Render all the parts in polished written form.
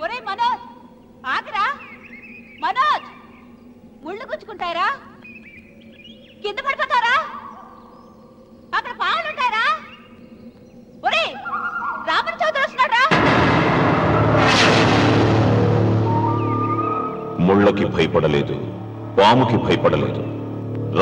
ఒరే మనోజ్, ఆగరా మనోజ్. ముళ్ళు గుచ్చుకుంటారా? కింద పడిపోతారా? అక్కడ పావులుంటారా? ఒరే రామన్ చౌదరి వస్తున్నాడా? ముళ్ళకి భయపడలేదు, పాముకి భయపడలేదు.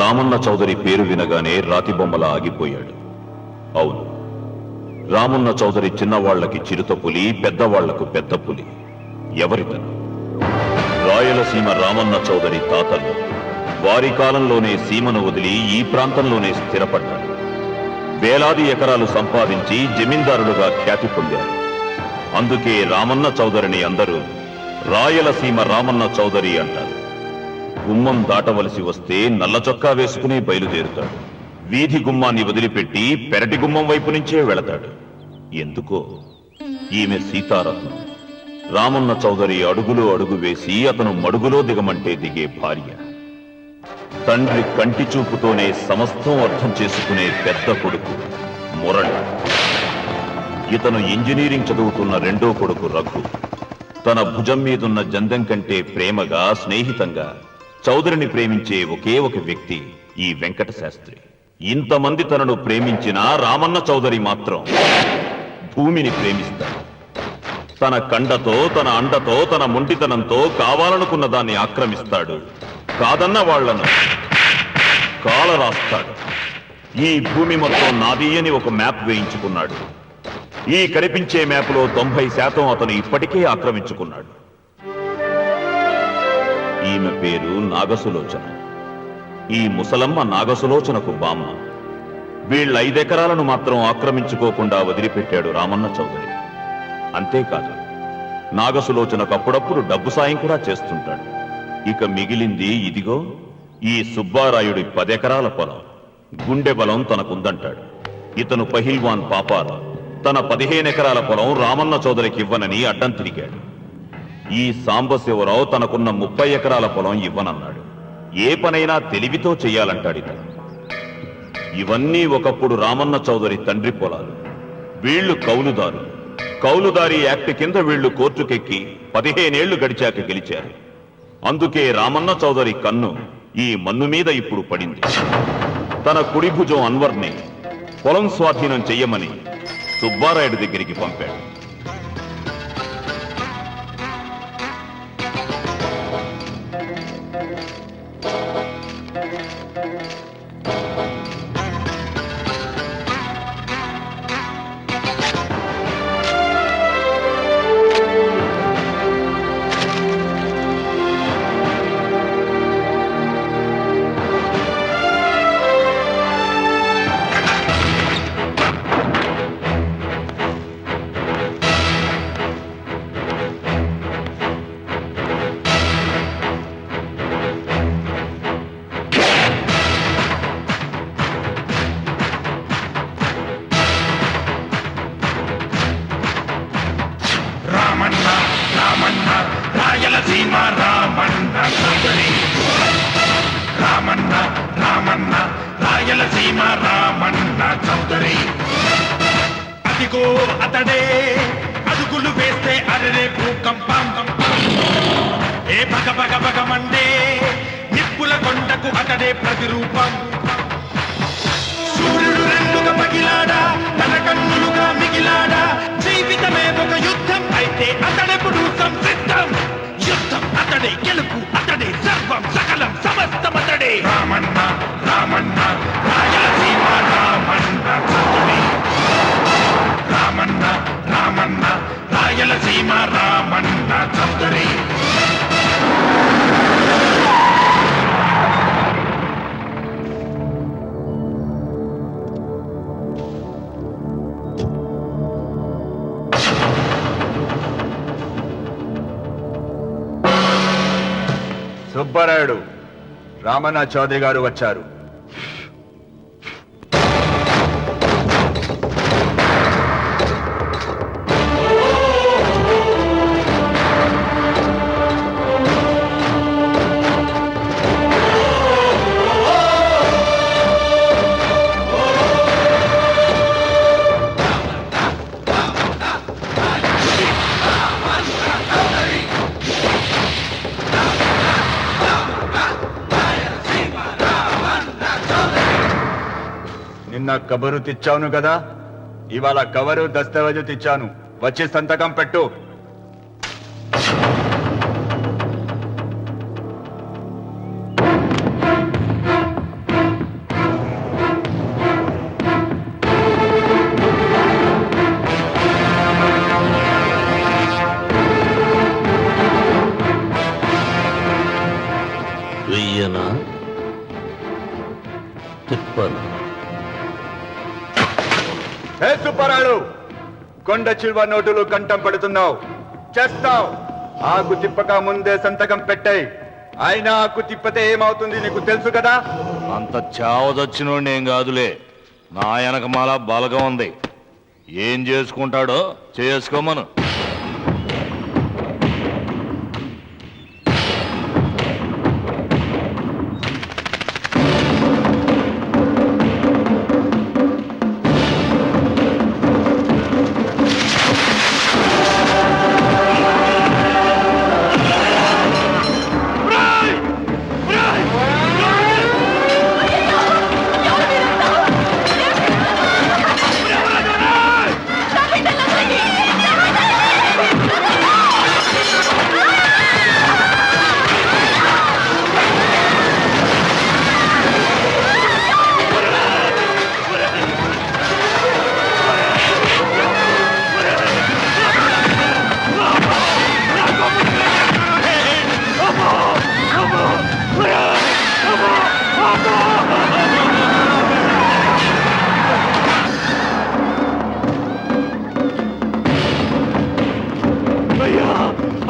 రామన్న చౌదరి పేరు వినగానే రాతిబొమ్మలా ఆగిపోయాడు. అవును, రామన్న చౌదరి చిన్నవాళ్లకి చిరుత పులి, పెద్దవాళ్లకు పెద్ద పులి. ఎవరితను? రాయలసీమ రామన్న చౌదరి తాతలు. వారి కాలంలోనే సీమను వదిలి ఈ ప్రాంతంలోనే స్థిరపడ్డారు. వేలాది ఎకరాలు సంపాదించి జమీందారులుగా ఖ్యాతి పొందారు. అందుకే రామన్న చౌదరిని అందరూ రాయలసీమ రామన్న చౌదరి అంటారు. గుమ్మం దాటవలసి వస్తే నల్ల చొక్కా వేసుకుని బయలుదేరుతాడు. వీధి గుమ్మాన్ని వదిలిపెట్టి పెరటి గుమ్మం వైపు నుంచే వెళతాడు. ఎందుకో? ఈమె సీతారత్నం. రామన్న చౌదరి అడుగులో అడుగు వేసి అతను మడుగులో దిగమంటే దిగే భార్య. తండ్రి కంటి చూపుతోనే సమస్తం అర్థం చేసుకునే పెద్ద కొడుకు మురళి. ఇతను ఇంజనీరింగ్ చదువుతున్న రెండో కొడుకు రఘు. తన భుజం మీదున్న జందం కంటే ప్రేమగా, స్నేహితంగా చౌదరిని ప్రేమించే ఒకే ఒక వ్యక్తి ఈ వెంకట శాస్త్రి. ఇంతమంది తనను ప్రేమించినా రామన్న చౌదరి మాత్రం భూమిని ప్రేమిస్తాడు. తన కండతో, తన అండతో, తన మొండితనంతో కావాలనుకున్న దాన్ని ఆక్రమిస్తాడు. కాదన్న వాళ్లను కాలరాస్తాడు. ఈ భూమి మొత్తం నాది అని ఒక మ్యాప్ వేయించుకున్నాడు. ఈ కనిపించే మ్యాప్లో 90% అతను ఇప్పటికే ఆక్రమించుకున్నాడు. ఈమె పేరు నాగసులోచన. ఈ ముసలమ్మ నాగసులోచనకు బామ్మ. వీళ్ళ 5 ఎకరాలను మాత్రం ఆక్రమించుకోకుండా వదిలిపెట్టాడు రామన్న చౌదరి. అంతేకాదు, నాగసులోచనకు అప్పుడప్పుడు డబ్బు సాయం కూడా చేస్తుంటాడు. ఇక మిగిలింది ఇదిగో ఈ సుబ్బారాయుడి 10 ఎకరాల పొలం. గుండె బలం తనకుందంటాడు. ఇతను పహిల్వాన్ పాపారావు తన 15 ఎకరాల పొలం రామన్న చౌదరికి ఇవ్వనని అడ్డం తిరిగాడు. ఈ సాంబశివరావు తనకున్న 30 ఎకరాల పొలం ఇవ్వనన్నాడు. ఏ పనైనా తెలివితో చెయ్యాలంటాడు ఇతను. ఇవన్నీ ఒకప్పుడు రామన్న చౌదరి తండ్రి పొలాలు. వీళ్లు కౌలుదారు. కౌలుదారి యాక్ట్ కింద వీళ్లు కోర్టుకెక్కి 15 ఏళ్లు గడిచాక గెలిచారు. అందుకే రామన్న చౌదరి కన్ను ఈ మన్ను మీద ఇప్పుడు పడింది. తన కుడి భుజం అన్వర్ని పొలం స్వాధీనం చెయ్యమని సుబ్బారాయుడు దగ్గరికి పంపాడు. రాయలసీమ రామన్న చౌదరి. రామన్న రామన్న రాయలసీమ రామన్న చౌదరి. అదిగో అతడే అడుగులు వేస్తే అరరే భూకంపం. ఏ భగ భగ భగమండే నిప్పుల కొండకు అతడే ప్రతిరూపం. సూర్యుడు రెండుగా పగిలాడా, తన కన్నులుగా మిగిలాడా. జీవితమే ఒక యుద్ధం అయితే అతడెప్పుడు సంసిద్ధం. యుద్ధం అతడే, గెలుపు అతడే, సర్వం సకలం సమస్తం అతడే. రామన్న రామన్న రాయలసీమ రామన్న చౌదరి. రామన్న రామన్న రాయలసీమ రామన్న చౌదరి. సుబ్బారాయుడు, రామన్న చౌదరి గారు వచ్చారు. నిన్న కబరు తెచ్చాను కదా, ఇవాళ కవరు దస్తావేజు తెచ్చాను. వచ్చి సంతకం పెట్టు. వెయ్యనా తిప్పను? హే సుబ్బారాయుడు, కొండ చిల్వ నోటులు కంఠం పడుతున్నావు, చేస్తావు. ఆకు తిప్పక ముందే సంతకం పెట్టాయి. అయినా ఆకు తిప్పతే ఏమవుతుంది నీకు తెలుసు కదా. అంత చావదచ్చినోడిని ఏం కాదులే, నా వెనకమాల బలగం ఉంది. ఏం చేసుకుంటాడో చేసుకోమను.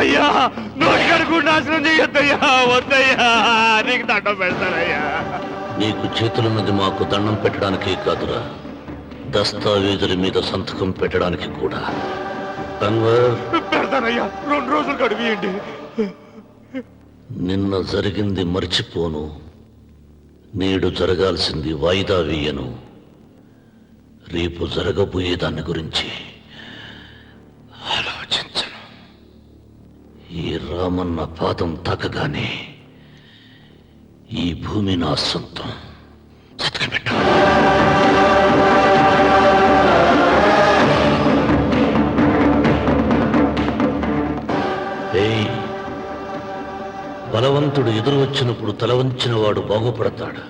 అయ్యా, నోటికడుగు నాశనం చేయొద్దయ్యా, వద్దయ్యా, నీకు దండం పెడతానయ్యా. నీకు చేతులున్నది మాకు దండం పెట్టడానికి కాదురా, దస్తావేజుల మీద సంతకం పెట్టడానికి కూడా. అన్వర్, పెడతానయ్యా, 2 రోజులు గడిపియండి. నిన్న జరిగింది మర్చిపోను, నేడు జరగాల్సింది వాయిదా వేయను. రేపు జరగబోయే దాని గురించి ఆలోచించను. ఈ రామన్న పాదం తాకగానే ఈ భూమి నా సొంతం. సంతకం పెట్టు. ఏయ్, బలవంతుడు ఎదురు వచ్చినప్పుడు తల వంచిన వాడు బాగుపడతాడు,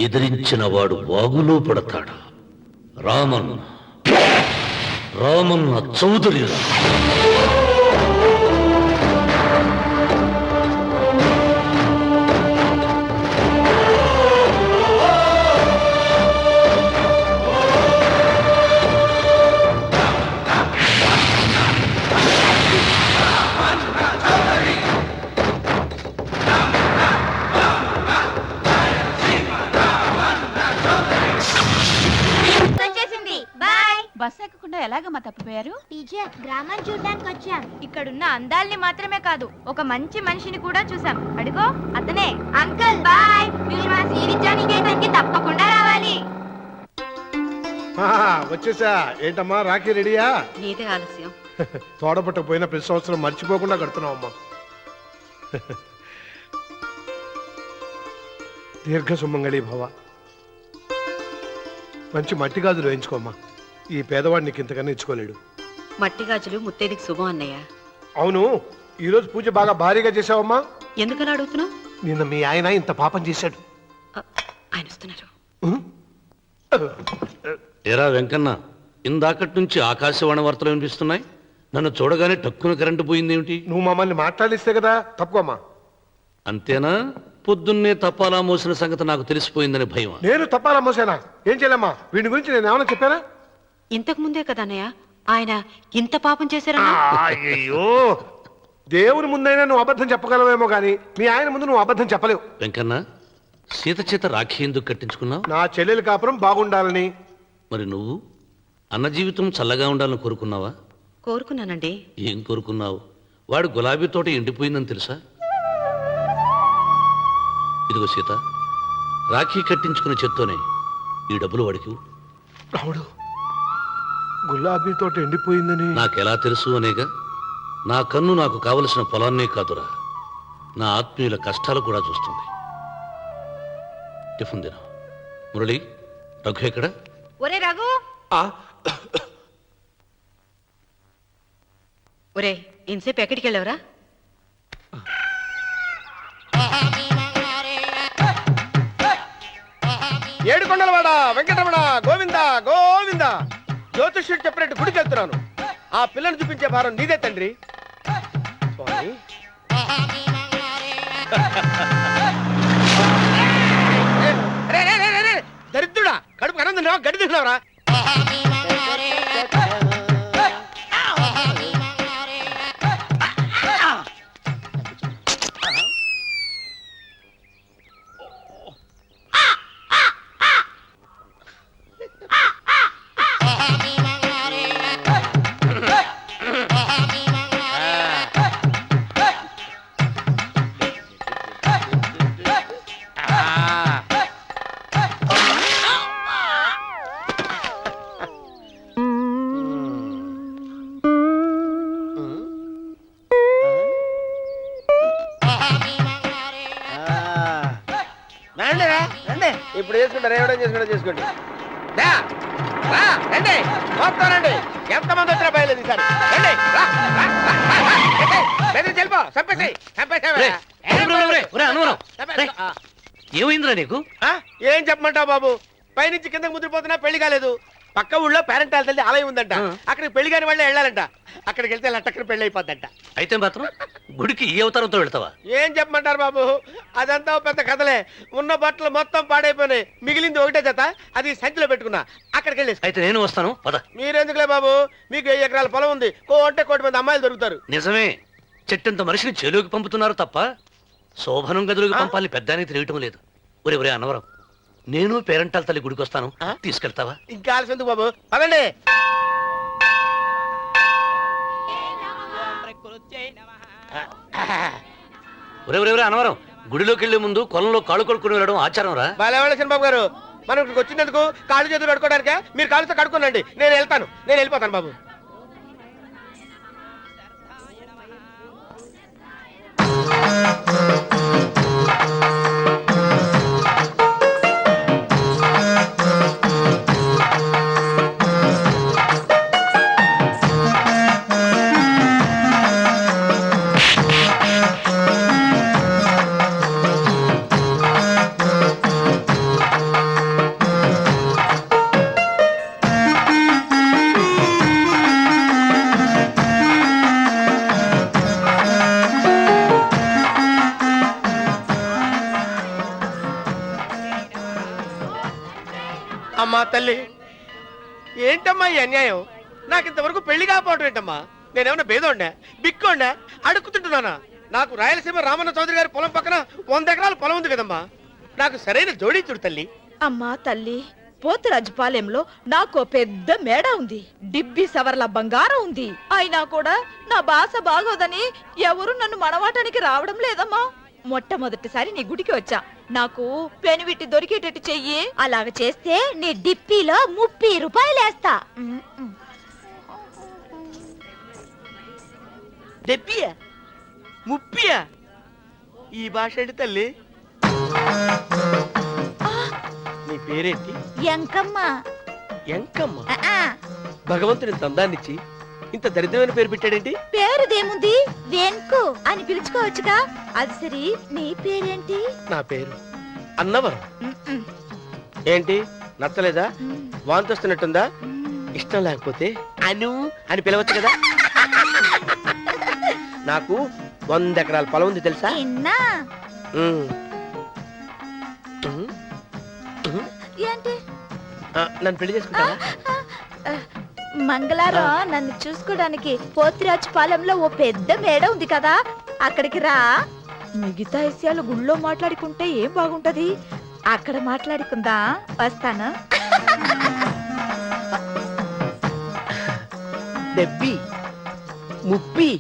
ఎదిరించిన వాడు వాగులో పడతాడు. రామన్న చౌదరి. బస్ ఎక్కకుండా ఎలాగమ్మా తప్పిపోయారు? టీచర్, గ్రామం చూడడానికి వచ్చాం. ఇక్కడున్న అందాల్ని మాత్రమే కాదు, ఒక మంచి మనిషిని కూడా చూసాం. అడుగో అతనే. అంకుల్ బాయ్, మీరు మా శ్రీ విద్యానికేతన్కి తప్పకుండా రావాలి. వచ్చేసా. ఏంటమ్మా రాఖీ రెడీయా? నీదే ఆలస్యం. తోడపట్టకపోయిన ప్రతి సంవత్సరం మర్చిపోకుండా కడుతున్నావమ్మా. దీర్ఘ సుమంగళి భవ. మంచి మట్టి గాజులు వేయించుకోమ్మా. ఈ పేదవాడు నీకు ఇంతకన్నా ఇచ్చుకోలేడు. మట్టి గాజులు ముత్తైదికి శుభం అన్నయ్య. అవును, ఈరోజు పూజ బాగా భారీగా చేసావమ్మా. ఎందుకని అడుగుతున్నావు? నిన్న మీ ఆయన ఇంత పాపం చేశాడు. ఆయన వస్తున్నారు. ఏరా వెంకన్న, ఇందాకటి నుంచి ఆకాశవాణి వార్తలు వినిపిస్తున్నాయి. నన్ను చూడగానే టక్కున కరెంటు పోయిందేమిటి? నువ్వు మమ్మల్ని మాట్లాడిస్తే కదా. తప్పుకోమ్మా. అంతేనా? పొద్దున్నే తపాలా మోసిన సంగతి నాకు తెలిసిపోయిందని భయం. నేను తప్పాలా మోసానా? ఏం చేయలేమ్మా. వీడి గురించి నేను ఏమైనా చెప్పానా? ఇంతకు ముందే కదా అన్నయ్య ఆయన ఇంత పాపం చేశారన్నా. అయ్యో, దేవుని ముందైనా నువ్వు అబద్ధం చెప్పగలవేమో గాని మీ ఆయన ముందు నువ్వు అబద్ధం చెప్పలేవు. వెంకన్న, సీత చేత రాఖీ ఎందుకు కట్టించుకున్నావు? నా చెల్లెలి కాపురం బాగుండాలని. మరి నువ్వు అన్న జీవితం చల్లగా ఉండాలని కోరుకున్నావా? కోరుకున్నానండి. ఏం కోరుకున్నావు? వాడు గులాబీ తోట ఎండిపోయిందని తెలుసా? ఇదిగో సీత, రాఖీ కట్టించుకున్న చేత్తోనే ఈ డబ్బులు వాడికి. రాముడు, గులాబీ తోట ఎండిపోయిందని నాకెలా తెలుసు అనేగా. నా కన్ను నాకు కావలసిన పొలాన్నే కాదురా, నా ఆత్మీయుల కష్టాలు కూడా చూస్తుంది. టిఫిన్ తిను. మురళి, రఘు ఎక్కడ? ఒరే రఘు, ఒరే ఇంతసేపు ఎక్కడికి వెళ్ళవరా? ఏడుకొండలవాడ వెంకటరమణ గోవింద గోవింద. జ్యోతిష్యుడు చెప్పినట్టు గుడికి వెళ్తున్నాను. ఆ పిల్లను చూపించే భారం నీదే తండ్రి. స్వామి దరిద్రుడా, కడుపు అన్నం తిన్నావా, గడి తిన్నావరా? ఇప్పుడు చేసుకుంటారు, ఏవడం చేసుకుంటా చేసుకోండి. రండి మొత్తం రండి, ఎంతమంది వచ్చినా బయలుదేరి ఈసారి రండి. వెళ్ళిపో, చంపేసి ఏమైందిరా నీకు? ఏం చెప్పమంటావు బాబు? పైనుంచి కిందకి ముద్రపోతున్నా పెళ్లి కాలేదు. పక్క ఊళ్ళో పేరెంటాల తల్లి ఆలయం ఉందంట, అక్కడికి పెళ్లి కాని వాళ్ళే వెళ్ళాలంట. అక్కడికి వెళ్తే లట్టక్కన పెళ్లి అయిపోద్దంట. అయితే మాత్రం గుడికి ఏ అవతారంతో వెళ్తావా? ఏం చెప్పమంటారు బాబు, అదంతా పెద్ద కథలే. ఉన్న బట్టలు మొత్తం పాడైపోయినాయి, మిగిలింది ఒకటే జత, అది సంచిలో పెట్టుకున్నా. అక్కడికి వెళ్ళేసి అయితే నేను వస్తాను, పద. మీరెందుకులే బాబు, మీకు 1000 ఎకరాల పొలం ఉంది, అంటే 1 కోటి మంది అమ్మాయిలు దొరుకుతారు. నిజమే, చెట్టంత మనిషిని చెలువుకి పంపుతున్నారు తప్ప శోభనం గదులకు పంపాలని పెద్దానికి తెలియటం లేదు. ఒరే ఒరే అన్నవరం, నేను పేరెంటాల తల్లి గుడికి వస్తాను, తీసుకెళ్తావా? ఇంకా ఆలస్యం ఎందుకు బాబు, పదండి. ఒరే ఒరే ఒరే అన్నవరం, గుడిలోకి వెళ్లే ముందు కొలంలో కాళ్ళు కొడుకుని వెళ్ళడం ఆచారం రా. బాలేవాళ్ళ చంద్రబాబు గారు, మనం ఇక్కడికి వచ్చినందుకు కాళ్ళు చేతులు కడుక్కోవడానికే. మీరు కాళ్ళతో కడుక్కోనండి, నేను వెళ్తాను, నేను వెళ్ళిపోతాను బాబు. అమ్మా తల్లి, ఏంటమ్మా ఈ అన్యాయం? నాకు ఇంతవరకు పెళ్లి కాకపోవటం ఏంటమ్మా? నేనేమన్నా బేదోండా, బిక్కోండా, అడుక్కుతుంటున్నానా? నాకు రాయలసీమ రామన్న చౌదరి గారి పొలం పక్కన 100 ఎకరాల పొలం ఉంది కదమ్మా. నాకు సరైన జోడీ చూడు తల్లి. అమ్మా తల్లి, పోతురాజుపాలెంలో నాకు పెద్ద మేడ ఉంది, డిబ్బి సవర్ల బంగారం ఉంది. అయినా కూడా నా భాష బాగోదని ఎవరు నన్ను మనవాటానికి రావడం లేదమ్మా. మొట్టమొదటిసారి నీ గుడికి వచ్చా, నాకు పెనువిట్టి దొరికేటట్టు చెయ్యి. అలాగ చేస్తే నీ డిప్పిలో 30 రూపాయలు వేస్తా. డెబ్బియా 30? ఈ భాష ఏంటి తల్లి? నీ పేరేంటి? ఎంకమ్మ. ఎంకమ్మ? భగవంతుని ఇంత అందాన్నిచ్చి ఇంత దరిద్రమైన పేరు పెట్టాడేంటి? పేరుదేముంది, వెంకు అని పిలుచుకోవచ్చుగా. అది సరి, నీ పేరేంటి? నా పేరు అన్నవరం. ఏంటి నచ్చలేదా? వాంతొస్తున్నట్టుందా? ఇష్టం లేకపోతే అను అని పిలవచ్చు కదా. నాకు 100 ఎకరాల పొలం ఉంది తెలుసా? ఏంటి? నన్ను పెళ్లి చేసుకుంటావా? మంగళారం నన్ను చూసుకోవడానికి పోతిరాజుపాలెంలో ఓ పెద్ద మేడ ఉంది కదా, అక్కడికి రా. మిగతా విషయాలు గుళ్ళో మాట్లాడుకుంటే ఏం బాగుంటది, అక్కడ మాట్లాడుకుందా. వస్తాను. డెబ్బి 30